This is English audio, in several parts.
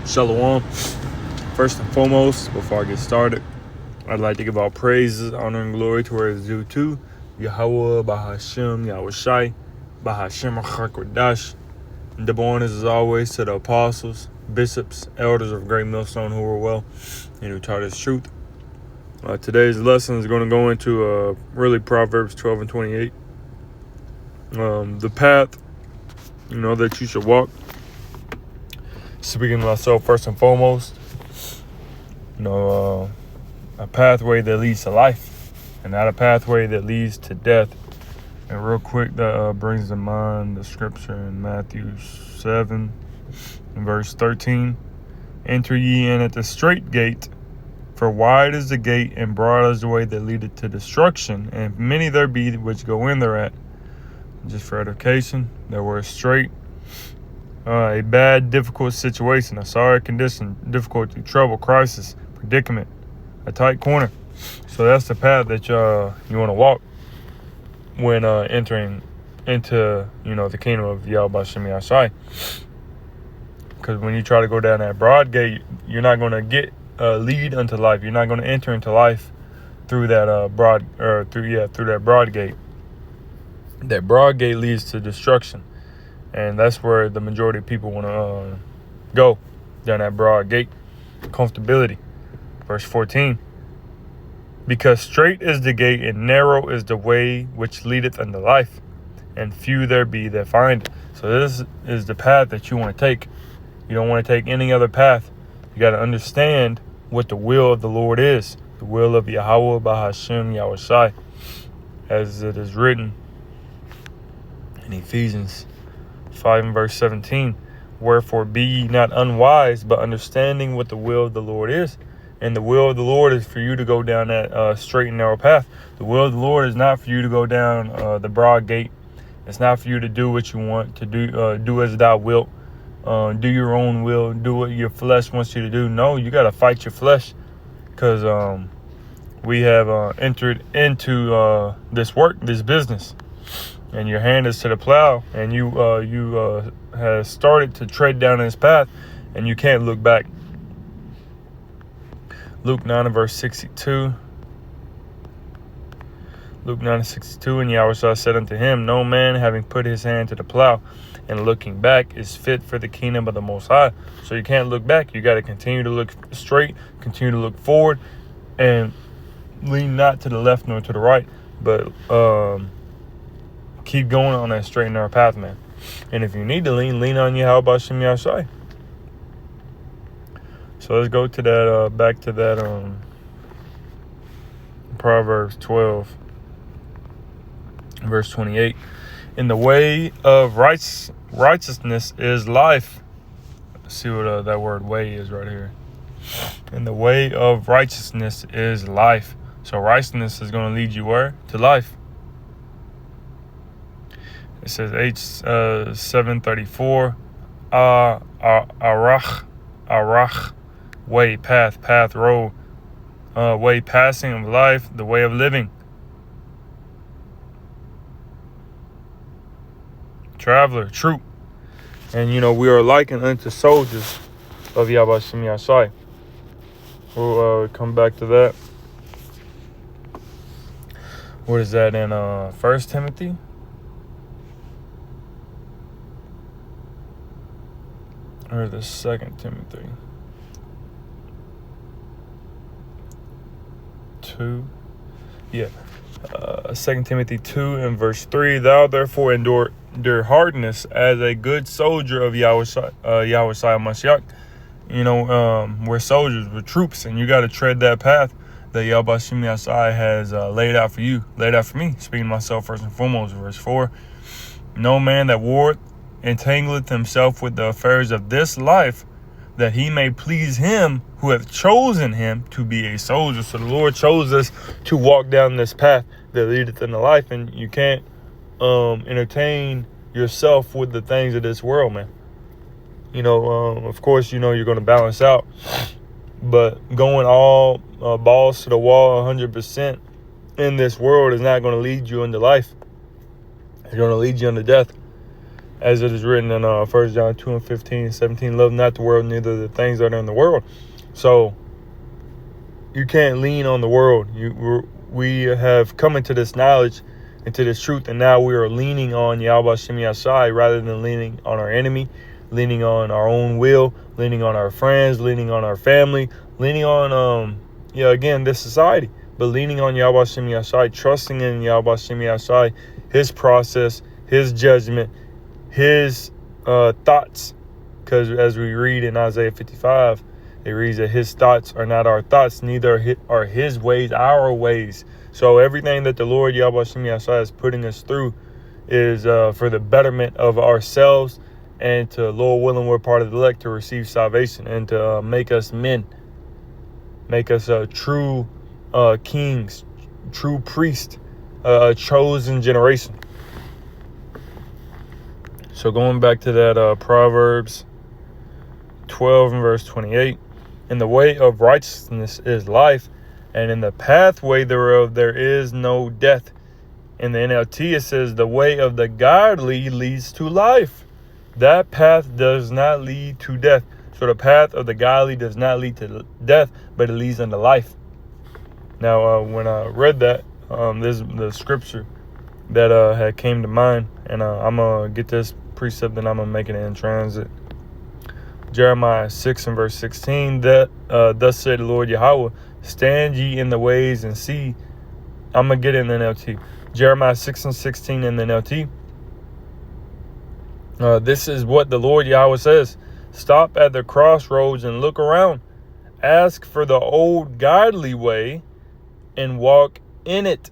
Shalom. First and foremost, before I get started, I'd like to give all praises, honor, and glory to where it's due to Yahweh, Bahashem, Yahushai, Bahashem, Hakodash. Double honors as always to the apostles, bishops, elders of Great Millstone who were well and who taught us truth. Today's lesson is going to go into really Proverbs 12 and 28. The path, that you should walk. Speaking to myself first and foremost, a pathway that leads to life and not a pathway that leads to death. And real quick, that brings to mind the scripture in Matthew 7 and verse 13. Enter ye in at the strait gate, for wide is the gate and broad is the way that leadeth to destruction, and many there be which go in thereat. Just for edification, that word straight, a bad, difficult situation, a sorry condition, difficulty, trouble, crisis, predicament, a tight corner. So that's the path that you want to walk when entering into, the kingdom of Yahweh Shem Yashai. Because when you try to go down that broad gate, you're not going to get lead unto life. You're not going to enter into life through that through that broad gate. That broad gate leads to destruction. And that's where the majority of people want to go, down that broad gate. Comfortability. Verse 14. Because straight is the gate and narrow is the way which leadeth unto life, and few there be that find it. So this is the path that you want to take. You don't want to take any other path. You got to understand what the will of the Lord is. The will of Yahweh Bahashem Yahushai, as it is written in Ephesians 5 and verse 17. Wherefore be ye not unwise, but understanding what the will of the Lord is. And the will of the Lord is for you to go down that straight and narrow path. The will of the Lord is not for you to go down the broad gate. It's not for you to do what you want to do, do as thou wilt, do your own will, do what your flesh wants you to do. No, you got to fight your flesh, because we have entered into this business. And your hand is to the plow, and you have started to tread down this path, and you can't look back. Luke 9 and verse 62. Luke 9 and 62, and Yahweh said unto him, no man having put his hand to the plow and looking back is fit for the kingdom of the Most High. So you can't look back. You got to continue to look straight, continue to look forward, and lean not to the left nor to the right, but keep going on that straight and narrow path, man. And if you need to lean on Yahweh Shem Yashai. So let's go to that, back to that Proverbs 12, verse 28. In the way of righteousness is life. Let's see what that word way is right here. In the way of righteousness is life. So righteousness is going to lead you where? To life. It says H734, arach, way, path, road, way, passing of life, the way of living. Traveler, troop. And, we are likened unto soldiers of Yahweh Shem Yashai. We'll come back to that. What is that in 1 Timothy? Or the 2 Timothy 2. 2 Timothy 2 and verse 3. Thou therefore endure hardness as a good soldier of Yahweh Mashiach. We're soldiers, we're troops, and you got to tread that path that Yahweh Shem Yashai has laid out for you, laid out for me. Speaking to myself first and foremost, verse 4. No man that warreth entangleth himself with the affairs of this life, that he may please him who hath chosen him to be a soldier. So the Lord chose us to walk down this path that leadeth into life, and you can't entertain yourself with the things of this world, man. Of course, you're going to balance out, but going all balls to the wall 100% in this world is not going to lead you into life. It's going to lead you into death. as it is written in 1 John 2 and 15 and 17, love not the world, neither the things that are in the world. So you can't lean on the world. We have come into this knowledge, into this truth, and now we are leaning on Yahweh Hashem Yahshai rather than leaning on our enemy, leaning on our own will, leaning on our friends, leaning on our family, leaning on, again, this society, but leaning on Yahweh Hashem Yahshai, trusting in Yahweh Hashem Yahshai, his process, his judgment, his thoughts. Because as we read in Isaiah 55, it reads that his thoughts are not our thoughts, neither are his ways our ways. So everything that the Lord Yahweh Hashem Yahshai is putting us through is for the betterment of ourselves, and to, Lord willing, we're part of the elect to receive salvation, and to make us men, make us true kings, true priests, a chosen generation. So going back to that Proverbs 12 and verse 28, in the way of righteousness is life, and in the pathway thereof there is no death. In the NLT it says the way of the godly leads to life. That path does not lead to death. So the path of the godly does not lead to death, but it leads unto life. Now, when I read that, this is the scripture that had came to mind, and I'm going to get this precept and I'm going to make it in transit. Jeremiah 6 and verse 16, that thus said the Lord Yahweh, stand ye in the ways and see. I'm going to get in the NLT. Jeremiah 6 and 16 in the NLT. This is what the Lord Yahweh says. Stop at the crossroads and look around. Ask for the old godly way and walk in it.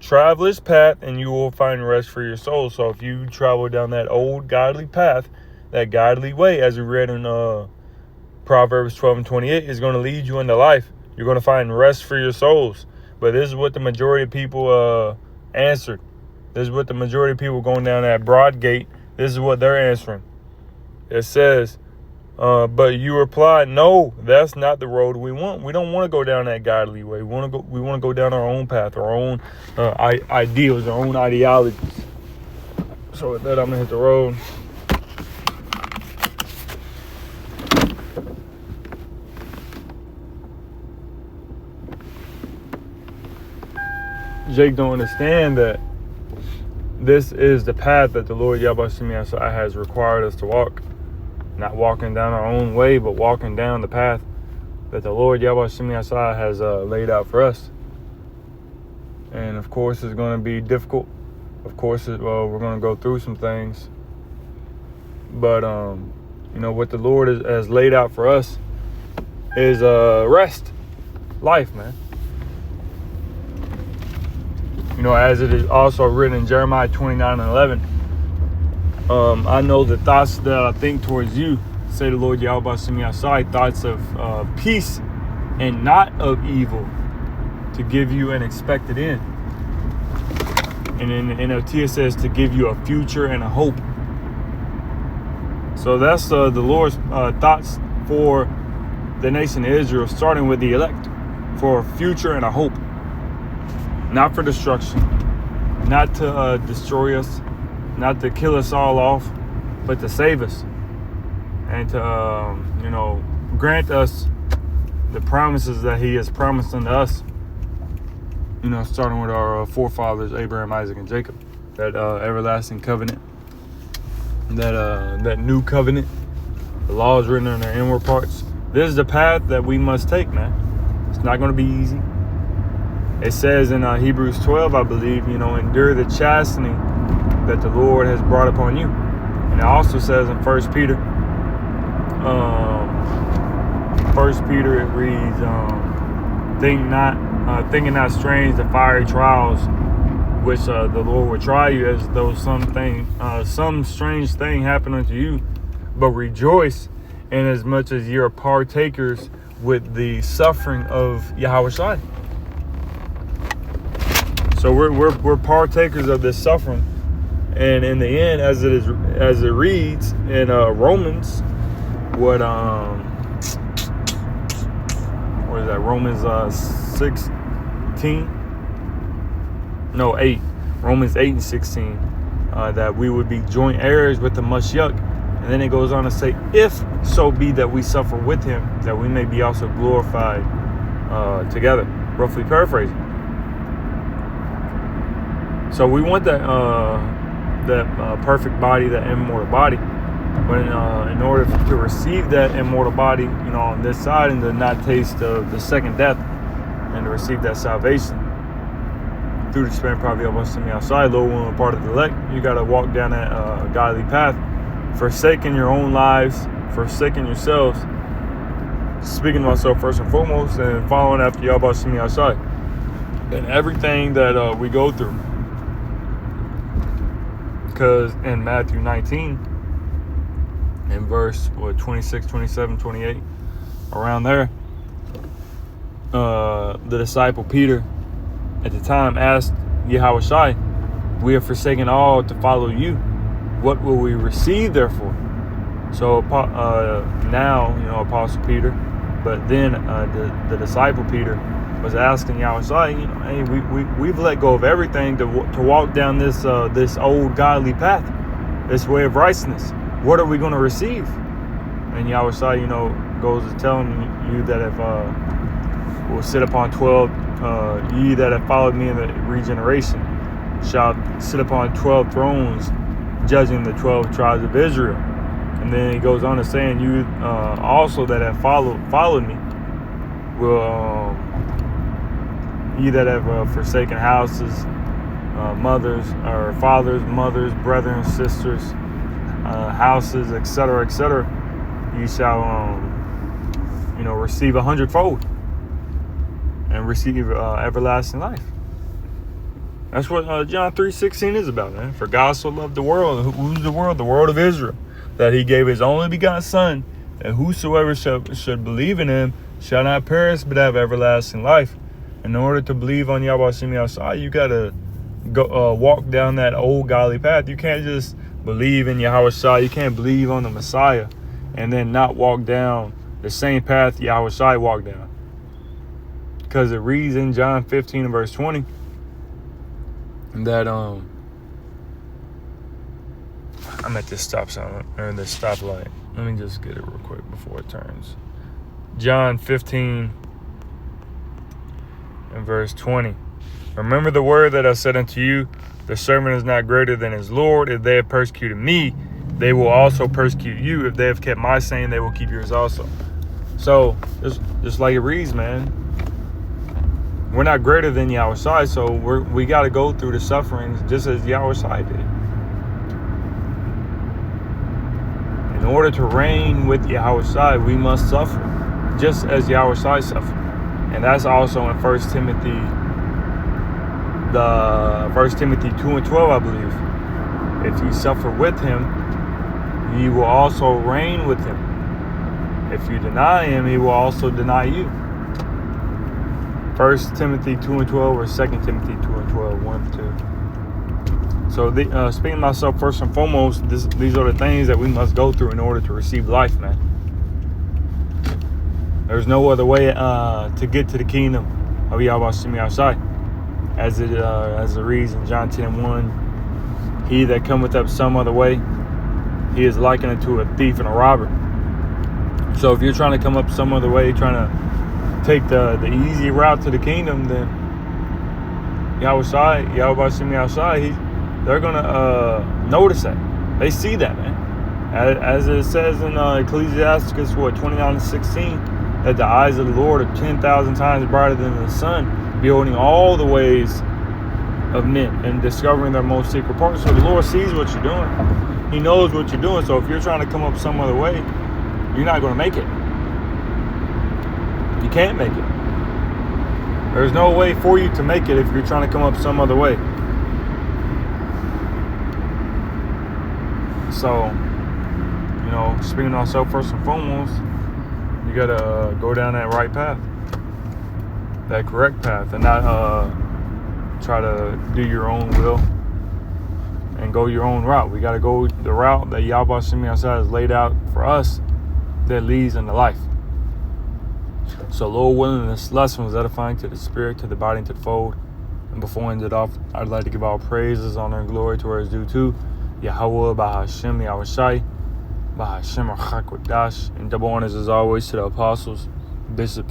Travel this path and you will find rest for your soul. So if you travel down that old godly path, that godly way, as we read in Proverbs 12 and 28, is going to lead you into life. You're going to find rest for your souls. But this is what the majority of people answered. This is what the majority of people going down that broad gate, this is what they're answering. It says, but you reply, no, that's not the road we want. We don't want to go down that godly way. We want to go down our own path, our own ideals, our own ideologies. So with that, I'm going to hit the road. Jake don't understand that this is the path that the Lord Yahweh Hashem Yahshai has required us to walk. Not walking down our own way, but walking down the path that the Lord Yahweh Hashem Yahshai has laid out for us. And of course, it's going to be difficult. Of course, we're going to go through some things. But, what the Lord has laid out for us is rest, life, man. As it is also written in Jeremiah 29 and 11, I know the thoughts that I think towards you, say the Lord Yahweh Hashem Yahshai, thoughts of peace and not of evil, to give you an expected end. And in the NLT it says to give you a future and a hope. So that's the Lord's thoughts for the nation of Israel, starting with the elect, for a future and a hope. Not for destruction, not to destroy us, not to kill us all off, but to save us and to, grant us the promises that he has promised unto us, starting with our forefathers, Abraham, Isaac, and Jacob, that everlasting covenant, that new covenant, the laws written on their inward parts. This is the path that we must take, man. It's not going to be easy. It says in Hebrews 12, I believe, endure the chastening that the Lord has brought upon you. And it also says in 1 Peter, it reads, thinking not strange the fiery trials which the Lord will try you, as though some strange thing happened unto you, but rejoice inasmuch as ye are partakers with the suffering of Yahushua. So we're partakers of this suffering, and in the end, as it reads in Romans, what is that? Romans 8. Romans 8 and 16. that we would be joint heirs with the Mashiach. And then it goes on to say, if so be that we suffer with him, that we may be also glorified together. Roughly paraphrasing. So we want that perfect body, that immortal body. But in order to receive that immortal body, on this side, and to not taste of the second death, and to receive that salvation through the Spirit, probably of us to me outside, low one part of the elect, you got to walk down that godly path, forsaking your own lives, forsaking yourselves, speaking to myself first and foremost, and following after Yahweh to me outside, and everything that we go through. Because in Matthew 19, in verse 26, 27, 28, around there, the disciple Peter at the time asked Yahushua, we have forsaken all to follow you. What will we receive therefore? So now, Apostle Peter, but then the disciple Peter was asking Yahushua, hey, we've let go of everything to walk down this old godly path, this way of righteousness. What are we going to receive? And Yahushua, goes to telling you that if will sit upon 12, ye that have followed me in the regeneration shall sit upon 12 thrones, judging the 12 tribes of Israel. And then he goes on to saying, you also that have followed me will, ye that have forsaken houses, mothers or fathers, mothers, brethren, sisters, houses, etc., etc., you shall, receive 100-fold and receive everlasting life. That's what John 3:16 is about, man. For God so loved the world. Who's the world? The world of Israel. That he gave his only begotten Son, that whosoever should believe in him shall not perish but have everlasting life. In order to believe on Yahweh Shemi outside, you got to go walk down that old godly path. You can't just believe in Yahweh Shai. You can't believe on the Messiah and then not walk down the same path Yahweh Shai walked down. Because it reads in John 15 and verse 20 that I'm at this stop sign or this stoplight. Let me just get it real quick before it turns. John 15 and verse 20. Remember the word that I said unto you, the servant is not greater than his Lord. If they have persecuted me, they will also persecute you. If they have kept my saying, they will keep yours also. So, just like it reads, man, we're not greater than Yahweh Shai, so we got to go through the sufferings just as Yahweh Shai did. In order to reign with Yahweh Shai, we must suffer, just as Yahweh Shai suffered. And that's also in 1 Timothy 2 and 12, I believe. If you suffer with him, ye will also reign with him. If you deny him, he will also deny you. 1 Timothy 2 and 12 or 2 Timothy 2 and 12, 1 and 2. So speaking of myself first and foremost, these are the things that we must go through in order to receive life, man. There's no other way to get to the kingdom of Yahweh Shemi Shai. As it reads in John 10 and 1, he that cometh up some other way, he is likened unto a thief and a robber. So if you're trying to come up some other way, trying to take the easy route to the kingdom, then Yahweh Shemi Shai, they're gonna notice that. They see that, man. As it says in Ecclesiasticus 29 and 16, that the eyes of the Lord are 10,000 times brighter than the sun, beholding all the ways of men and discovering their most secret parts. So the Lord sees what you're doing. He knows what you're doing. So if you're trying to come up some other way, you're not going to make it. You can't make it. There's no way for you to make it if you're trying to come up some other way. So, speaking of myself first and foremost, you got to go down that right path, that correct path, and not try to do your own will and go your own route. We got to go the route that Yahweh Shemi Shai has laid out for us that leads into life. So, Lord willing, this lesson was edifying to the spirit, to the body, and to the fold. And before I end it off, I'd like to give all praises, honor, and glory to where it's due to Yahweh, Bahashem, Yahushai, Bahashem, Achakodash, and double honors as always to the apostles, bishops,